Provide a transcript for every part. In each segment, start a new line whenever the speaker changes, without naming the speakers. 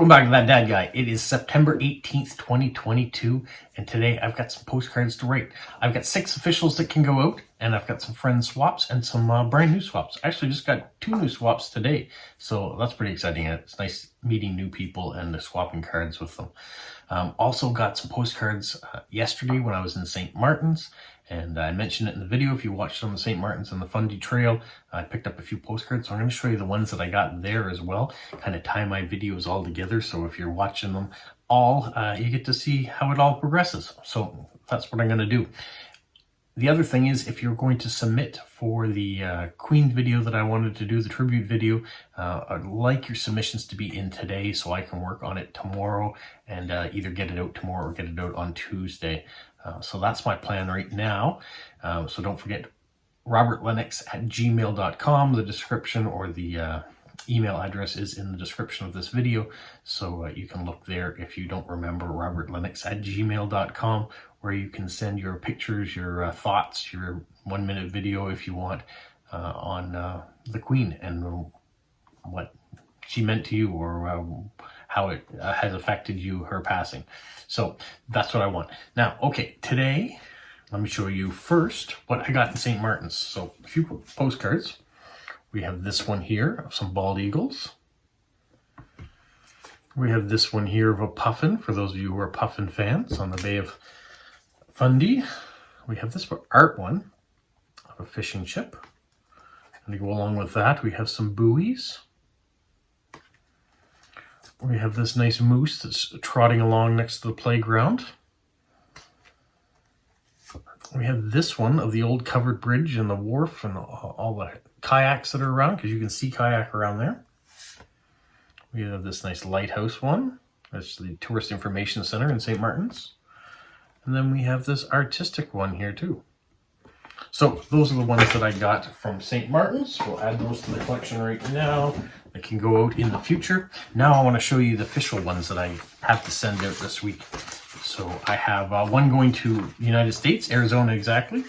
Welcome back to That Dad Guy. It is September 18th, 2022, and today I've got some postcards to write. I've got 6 officials that can go out, and I've got some friend swaps and some brand new swaps. Actually, just got 2 new swaps today, so that's pretty exciting. It's nice meeting new people and swapping cards with them. Also got some postcards yesterday when I was in St. Martin's, and I mentioned it in the video. If you watched on the St. Martin's and the Fundy Trail, I picked up a few postcards, so I'm going to show you the ones that I got there as well, kind of tie my videos all together, so if you're watching them all, you get to see how it all progresses. So that's what I'm going to do. The other thing is, if you're going to submit for the Queen video that I wanted to do, the tribute video, I'd like your submissions to be in today so I can work on it tomorrow and either get it out tomorrow or get it out on Tuesday. So that's my plan right now. So don't forget robertlennox@gmail.com. The description or the email address is in the description of this video, so you can look there if you don't remember. robertlennox@gmail.com, where you can send your pictures, your thoughts, your 1-minute video if you want on the Queen and what she meant to you, or how it has affected you, her passing. So that's what I want. Now, okay, today, let me show you first what I got in St. Martin's. So a few postcards. We have this one here of some bald eagles. We have this one here of a puffin, for those of you who are puffin fans, on the Bay of Fundy. We have this art one of a fishing ship. And to go along with that, we have some buoys. We have this nice moose that's trotting along next to the playground. We have this one of the old covered bridge and the wharf and all the kayaks that are around, because you can see kayak around there. We have this nice lighthouse one. That's the Tourist Information Center in St. Martin's. And then we have this artistic one here too. So those are the ones that I got from St. Martin's. We'll add those to the collection right now. They can go out in the future. Now I want to show you the official ones that I have to send out this week. So I have one going to the United States, Arizona exactly.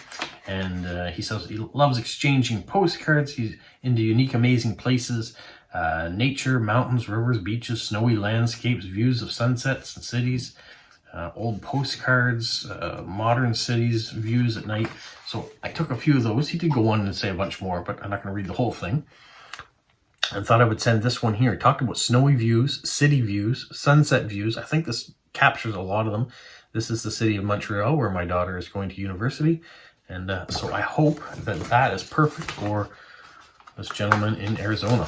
And he says he loves exchanging postcards. He's into unique, amazing places. Nature, mountains, rivers, beaches, snowy landscapes, views of sunsets and cities. Old postcards, modern cities, views at night. So I took a few of those. He did go on and say a bunch more, but I'm not going to read the whole thing. I thought I would send this one here. It talked about snowy views, city views, sunset views. I think this captures a lot of them. This is the city of Montreal, where my daughter is going to university. And so I hope that that is perfect for this gentleman in Arizona.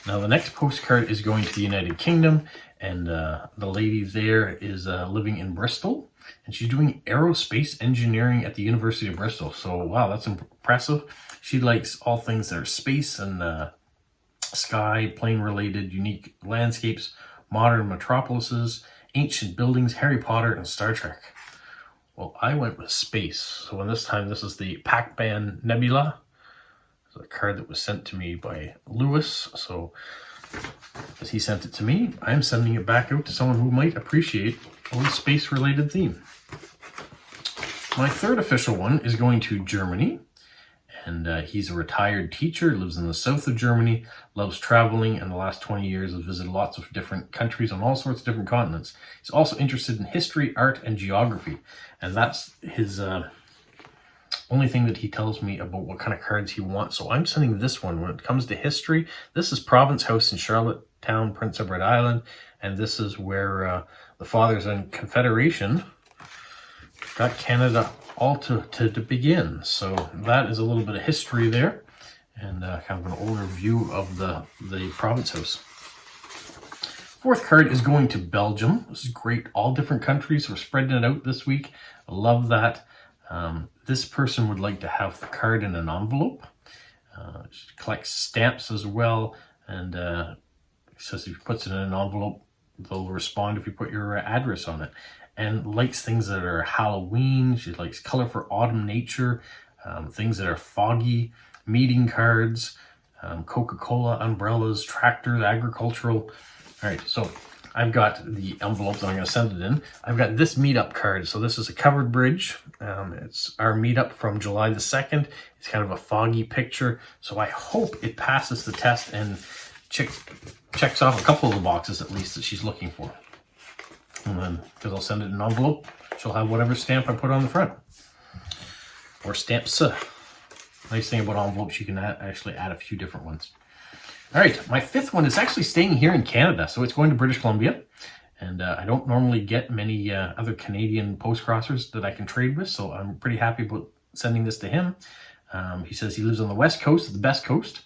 Now the next postcard is going to the United Kingdom, and the lady there is living in Bristol, and she's doing aerospace engineering at the University of Bristol. So wow, that's impressive. She likes all things that are space and sky, plane related, unique landscapes, modern metropolises, ancient buildings, Harry Potter, and Star Trek. Well, I went with space. So this time, this is the Pac-Man Nebula. It's a card that was sent to me by Lewis. So as he sent it to me, I'm sending it back out to someone who might appreciate a space-related theme. My third official one is going to Germany. And he's a retired teacher, lives in the south of Germany, loves traveling, and the last 20 years has visited lots of different countries on all sorts of different continents. He's also interested in history, art, and geography. And that's his only thing that he tells me about what kind of cards he wants. So I'm sending this one. When it comes to history, this is Province House in Charlottetown, Prince Edward Island. And this is where the Fathers and Confederation got Canada all to begin. So that is a little bit of history there, and kind of an older view of the Province House. Fourth card is going to Belgium. This is great. All different countries. We're spreading it out this week. I love that. This person would like to have the card in an envelope. She collects stamps as well, and says if he puts it in an envelope, they'll respond if you put your address on it. And likes things that are Halloween. She likes colorful autumn nature, things that are foggy, meeting cards, Coca-Cola, umbrellas, tractors, agricultural. All right, so I've got the envelope that I'm going to send it in. I've got this meetup card. So this is a covered bridge. It's our meetup from July the 2nd. It's kind of a foggy picture. So I hope it passes the test and checks off a couple of the boxes at least that she's looking for. And then, because I'll send it in an envelope, she'll have whatever stamp I put on the front. Or stamps. Nice thing about envelopes, you can actually add a few different ones. All right, my fifth one is actually staying here in Canada. So it's going to British Columbia. And I don't normally get many other Canadian postcrossers that I can trade with. So I'm pretty happy about sending this to him. He says he lives on the West Coast, the best coast.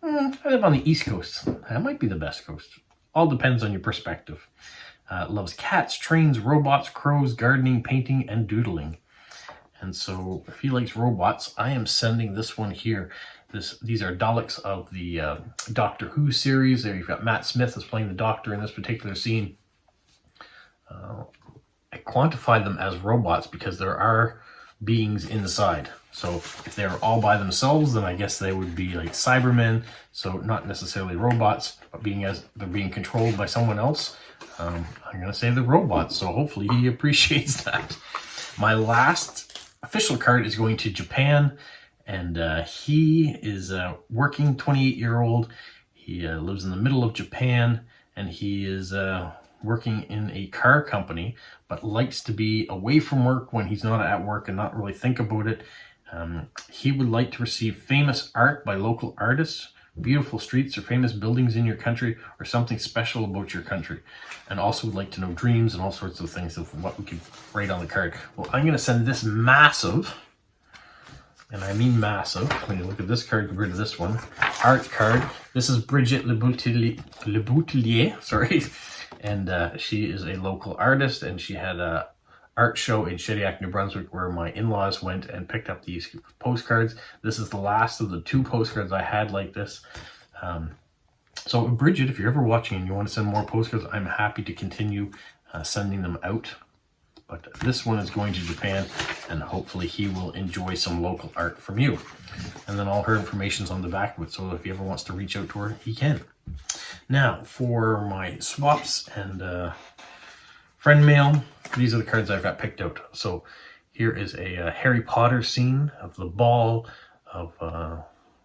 I live on the East Coast. That might be the best coast. All depends on your perspective. Loves cats, trains, robots, crows, gardening, painting, and doodling. And so if he likes robots, I am sending this one here. These are Daleks of the Doctor Who series. There you've got Matt Smith is playing the Doctor in this particular scene. I quantified them as robots because there are beings inside. So if they're all by themselves, then I guess they would be like Cybermen. So not necessarily robots, but they're being controlled by someone else. I'm going to say the robots, so hopefully he appreciates that. My last official card is going to Japan, and he is a working 28-year-old. He lives in the middle of Japan, and he is working in a car company, but likes to be away from work when he's not at work and not really think about it. He would like to receive famous art by local artists, beautiful streets or famous buildings in your country, or something special about your country, and also would like to know dreams and all sorts of things of what we could write on the card. Well, I'm going to send this massive, and I mean massive, when you look at this card compared to this one, art card. This is Brigitte Le Boutelier, sorry, and she is a local artist, and she had a art show in Shediac, New Brunswick, where my in-laws went and picked up these postcards. This is the last of the 2 postcards I had like this. So Bridget, if you're ever watching and you want to send more postcards, I'm happy to continue sending them out. But this one is going to Japan, and hopefully he will enjoy some local art from you. And then all her information's on the back of it, so if he ever wants to reach out to her, he can. Now, for my swaps and friend mail, these are the cards I've got picked out. So here is a Harry Potter scene of the ball of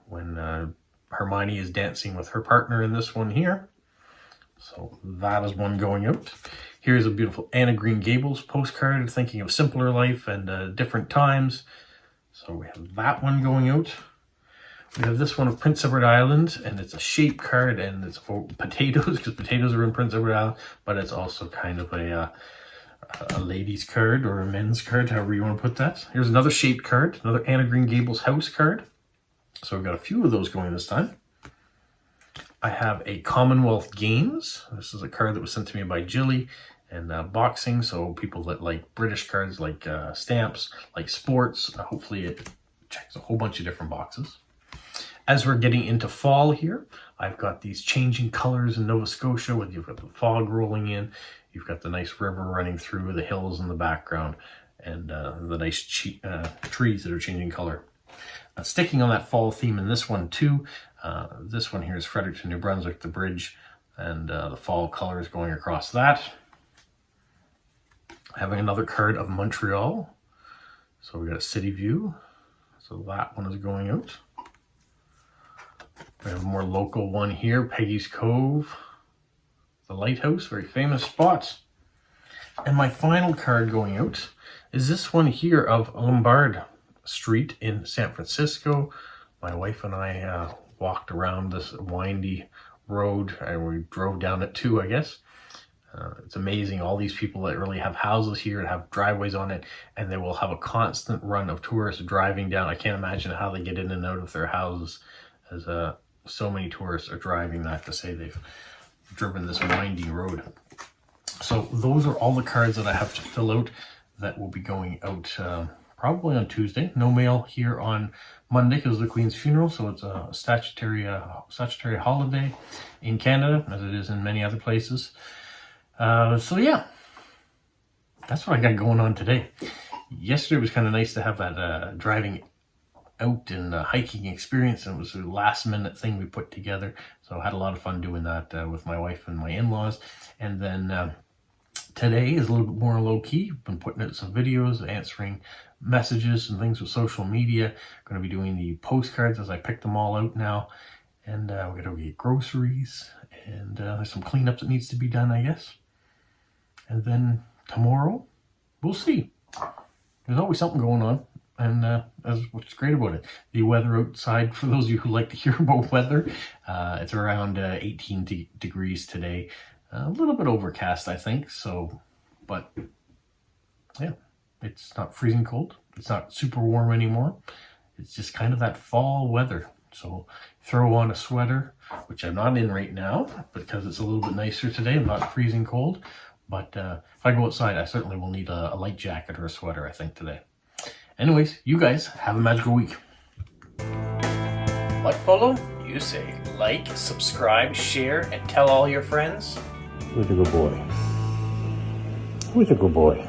when Hermione is dancing with her partner in this one here. So that is one going out. Here's a beautiful Anne of Green Gables postcard, thinking of simpler life and different times. So we have that one going out. We have this one of Prince Edward Island, and it's a shape card, and it's for potatoes, because potatoes are in Prince Edward Island, but it's also kind of a ladies card or a men's card, however you want to put that. Here's another shaped card, another Anne of Green Gables house card. So we've got a few of those going this time. I have a Commonwealth Games. This is a card that was sent to me by Jilly, and boxing, so people that like British cards, like stamps, like sports, hopefully it checks a whole bunch of different boxes. As we're getting into fall here, I've got these changing colors in Nova Scotia, with you've got the fog rolling in, you've got the nice river running through the hills in the background, and the nice trees that are changing color. Sticking on that fall theme in this one too, this one here is Fredericton, New Brunswick, the bridge, and the fall colors going across that. Having another card of Montreal, so we got a city view, so that one is going out. We have a more local one here, Peggy's Cove, the lighthouse, very famous spot. And my final card going out is this one here of Lombard Street in San Francisco. My wife and I walked around this windy road, and we drove down it too, I guess. It's amazing, all these people that really have houses here and have driveways on it, and they will have a constant run of tourists driving down. I can't imagine how they get in and out of their houses, as so many tourists are driving that to say they've driven this winding road. So those are all the cards that I have to fill out that will be going out probably on Tuesday. No mail here on Monday because of the Queen's funeral, so it's a statutory holiday in Canada, as it is in many other places. So yeah, that's what I got going on today. Yesterday was kind of nice to have that driving out and hiking experience, and it was a last minute thing we put together, so I had a lot of fun doing that with my wife and my in-laws. And then today is a little bit more low-key. Been putting out some videos, answering messages and things with social media. Going to be doing the postcards as I pick them all out now, And we're going to go get groceries, and there's some cleanup that needs to be done, I guess. And then tomorrow, we'll see. There's always something going on, and that's what's great about it. The weather outside, for those of you who like to hear about weather, it's around 18 degrees today. A little bit overcast, I think, so, but yeah, it's not freezing cold. It's not super warm anymore. It's just kind of that fall weather. So throw on a sweater, which I'm not in right now because it's a little bit nicer today. I'm not freezing cold. But if I go outside, I certainly will need a light jacket or a sweater, I think, today. Anyways, you guys have a magical week. What, Polo? You say like, subscribe, share, and tell all your friends.
Who's a good boy? Who's a good boy?